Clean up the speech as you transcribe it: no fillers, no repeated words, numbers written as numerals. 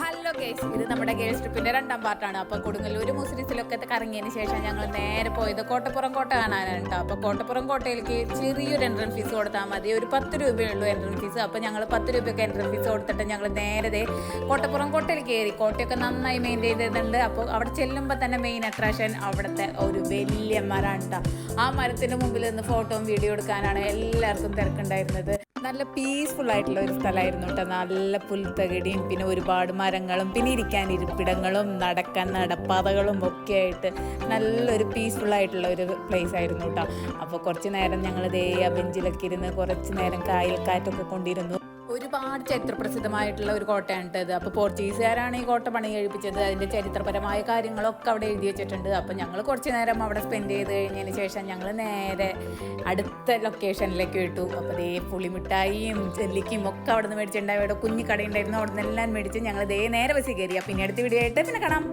Hello girls, ഇത് നമ്മുടെ girls ട്രിപ്പിന്റെ രണ്ടാം പാർട്ടാണ്. അപ്പൊ കൊടുങ്ങല്ലൂർ മുസ്ലിസിലൊക്കെ കറങ്ങിയതിന് ശേഷം ഞങ്ങൾ നേരെ പോയത് കോട്ടപ്പുറം കോട്ട കാണാനാണ് കേട്ടോ. അപ്പൊ കോട്ടപ്പുറം കോട്ടയിലേക്ക് ചെറിയൊരു എൻട്രൻസ് ഫീസ് കൊടുത്താൽ മതി, ഒരു 10 രൂപയുള്ളൂ എൻട്രൻസ് ഫീസ്. അപ്പൊ ഞങ്ങൾ 10 രൂപയൊക്കെ എൻട്രൻസ് ഫീസ് കൊടുത്തിട്ട് ഞങ്ങൾ നേരെ കോട്ടപ്പുറം കോട്ടയിൽ കയറി. കോട്ടയൊക്കെ നന്നായി മെയിൻറ്റെയിൻ ചെയ്തിട്ടുണ്ട്. അപ്പോൾ അവിടെ ചെല്ലുമ്പോൾ തന്നെ മെയിൻ അട്രാക്ഷൻ അവിടുത്തെ ഒരു വലിയ മരമാണ് കേട്ടോ. ആ മരത്തിന് മുമ്പിൽ നിന്ന് ഫോട്ടോയും വീഡിയോ എടുക്കാനാണ് എല്ലാവർക്കും തിരക്കുണ്ടായിരുന്നത്. നല്ല പീസ്ഫുൾ ആയിട്ടുള്ള ഒരു സ്ഥലമായിരുന്നു കേട്ടോ. നല്ല പുൽത്തകിടിയും പിന്നെ ഒരുപാട് മരങ്ങളും പിന്നെ ഇരിക്കാൻ ഇരിപ്പിടങ്ങളും നടക്കാൻ നടപ്പാതകളും ഒക്കെ ആയിട്ട് നല്ലൊരു പീസ്ഫുൾ ആയിട്ടുള്ള ഒരു പ്ലേസ് ആയിരുന്നു കേട്ടോ. അപ്പോൾ കുറച്ച് നേരം ഞങ്ങൾ ആ ബെഞ്ചിലൊക്കെ ഇരുന്ന് കുറച്ച് നേരം കായൽ കാറ്റൊക്കെ കൊണ്ടിരുന്നു. ഒരുപാട് ചരിത്രപ്രസിദ്ധമായിട്ടുള്ള ഒരു കോട്ടയാണ് ഇത്. അപ്പോൾ പോർച്ചുഗീസുകാരാണ് ഈ കോട്ട പണി കഴിപ്പിച്ചത്. അതിൻ്റെ ചരിത്രപരമായ കാര്യങ്ങളൊക്കെ അവിടെ എഴുതി വെച്ചിട്ടുണ്ട്. അപ്പോൾ ഞങ്ങൾ കുറച്ച് നേരം അവിടെ സ്പെൻഡ് ചെയ്ത് കഴിഞ്ഞതിന് ശേഷം ഞങ്ങൾ നേരെ അടുത്ത ലൊക്കേഷനിലേക്ക് വിട്ടു. അപ്പോൾ പുളിമിഠായിയും ചെല്ലിക്കും ഒക്കെ അവിടെ നിന്ന് മേടിച്ചിട്ടുണ്ടായി. അവിടെ കുഞ്ഞു കടയുണ്ടായിരുന്നു, അവിടെ നിന്ന് എല്ലാം മേടിച്ച് ഞങ്ങൾ നേരെ ബസ്സിൽ കയറി. പിന്നെ അടുത്ത വീഡിയോ ആയിട്ട് പിന്നെ കാണാം.